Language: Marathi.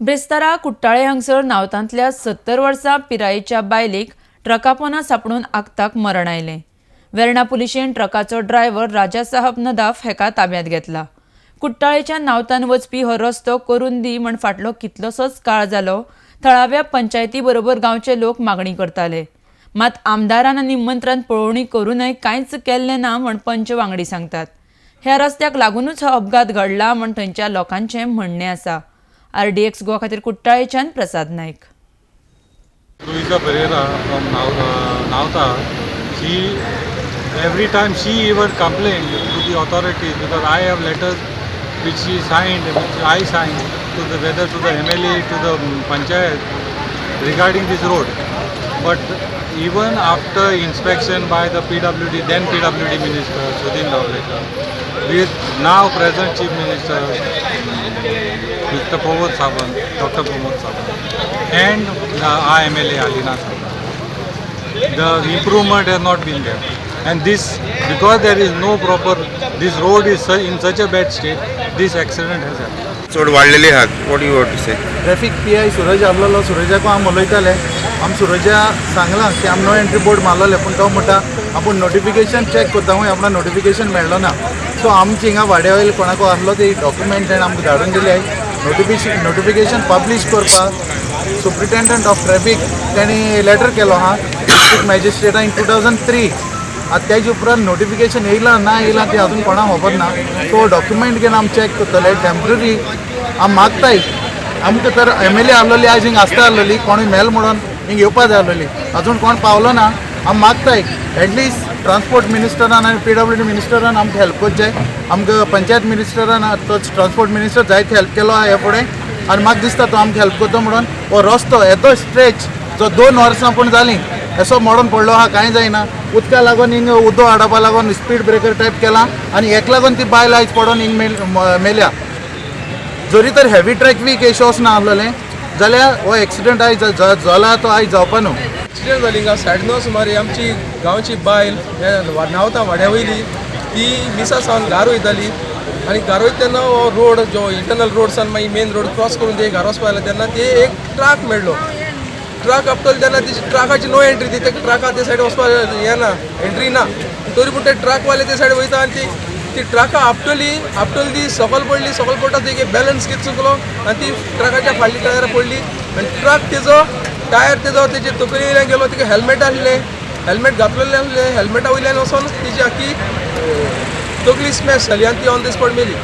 ब्रेस्तारा कुट्टाळे हांगसर नावतांतल्या 70 वर्सां पिरायेच्या बायलेक ट्रकापोना सापडून आगताक मरण आयलें। वेर्णा पुलिशेन ट्रकाचो ड्रायव्हर राजा साहब नदाफ हेका ताब्यांत घेतला। कुट्टाळेच्या नावतान वचपी हो रस्तो करून दी म्हण फाटलो कितलोसोच काळ जालो थळाव्या पंचायती बरोबर गांवचे लोक मागणी करताले। मात आमदारान आनी मंत्र्यान पळोवणी करूनय कांयच केल्लें ना म्हण पंच वांगडी सांगतात। ह्या रस्त्याक लागूनच हो अपघात घडला म्हण थंयच्या लोकांचें म्हणणें आसा। RDX गोवा खातीर कुट्टाळेच्यान प्रसाद नायक। Luisa Pereira from Nauta, every time she even complained to the authorities, because I have letters which she signed, which I signed to the MLA, to the Panchayat regarding this road. But even after inspection by the then PWD Minister Sudhin Davlekar, with now present Chief Minister Mr. Pramod Sawant, Dr. Pramod Sawant, and the MLA Alina Sawant, the improvement has not been there. And this, because there is no proper, this road is in such a bad state, this accident has happened. चड वाडलेली आहात. What you want to say? Traffic PI Suraj आसलो, सुरजाक आम उलयताले, आम सुरजा सांगलां की आम नो एंट्री बोर्ड मारलेले, पूण तो म्हणटा आपूण नोटिफिकेशन चॅक करता, हूंय आपणा नोटिफिकेशन मेळ्ळो ना। सो आमची हिंगा वाड्या वयले कोणाको आसलो ते डॉक्युमेंट ताणें आमकां धाडून दिले। नोटिफिकेशन पब्लीश करपाक सुप्रिटेंडंट ऑफ ट्रॅफिक ताणें लेटर केलो आहा डिस्ट्रिक्ट मॅजिस्ट्रेटान इन 2003। आता त्याच्या उपरांत नोटिफिकेशन येयला ना येयला ते अजून कोणाक खबर ना। तो डॉक्युमेंट घेवन आमी चॅक करतले टेम्पररी आमी मागताय। आमकां तर MLA आहलोली आयज हिंग आसता आहलोली, कोणूय मेल म्हणून हिंग येवपा जाय आहलोली, अजून कोण पावलो ना। आमी मागताय एटलिस्ट ट्रान्सपोर्ट मिनिस्टरान आनी PWD मिनिस्टरान आमकां हेल्प करचें। आमकां पंचायत मिनिस्टरान तो ट्रान्सपोर्ट मिनिस्टर जायत हेल्प केलो आहा हे फुडें, आनी म्हाका दिसता तो आमकां हेल्प करता म्हणून। हो रस्तो येतो स्ट्रेच जो 2 वर्सां पूण जालीं असो मोडून पडलो आहा, कांय जायना। उदका लागून हिंग उदो हाडपा लागून स्पीड ब्रेकर टायप केला आनी हेका लागून ती बायल आयज पडून हिंग मेल्या। जरी तर हेवी ट्रॅफिक इश्यूज ना आसलेलें जाल्यार हो एक्सिडेंट आयज जाला तो आयज जावपा न्हू। एक्सिडेंट जाली हिंगा 9:30 सुमारे आमची गांवची बायल नावता वाड्या वयली ती मिसा सावन घार वयताली, आनी घार वयता तेन्ना हो रोड जो इंटरनल रोड सान मागीर मेन रोड क्रॉस करून ते घार वचपा लागले तेन्ना ते एक ट्रक मेळ्ळो। ट्रक आपटलो तेन्ना ती ट्रकाची नो एंट्री, ती ट्रका ते सायड वचपा हें ना, एंट्री ना। तरी पूण ते ट्रकवाले ते सायड वयता आनी ती ट्रका आपटली ती सकल पडली, सकल पडटा ती बॅलन्स कितें चुकलो आनी ती ट्रकाच्या फाटली टायरार पडली आनी ट्रक तेजो टायर तेजे तकली वयल्यान गेलो। तिका हेल्मेट आसलें, हेल्मेट घातलेलें आसलें, हेल्मेटा वयल्यान वचोन तिची आख्खी तकली स्मॅश जाली आनी ती ऑन द स्पॉट मेली।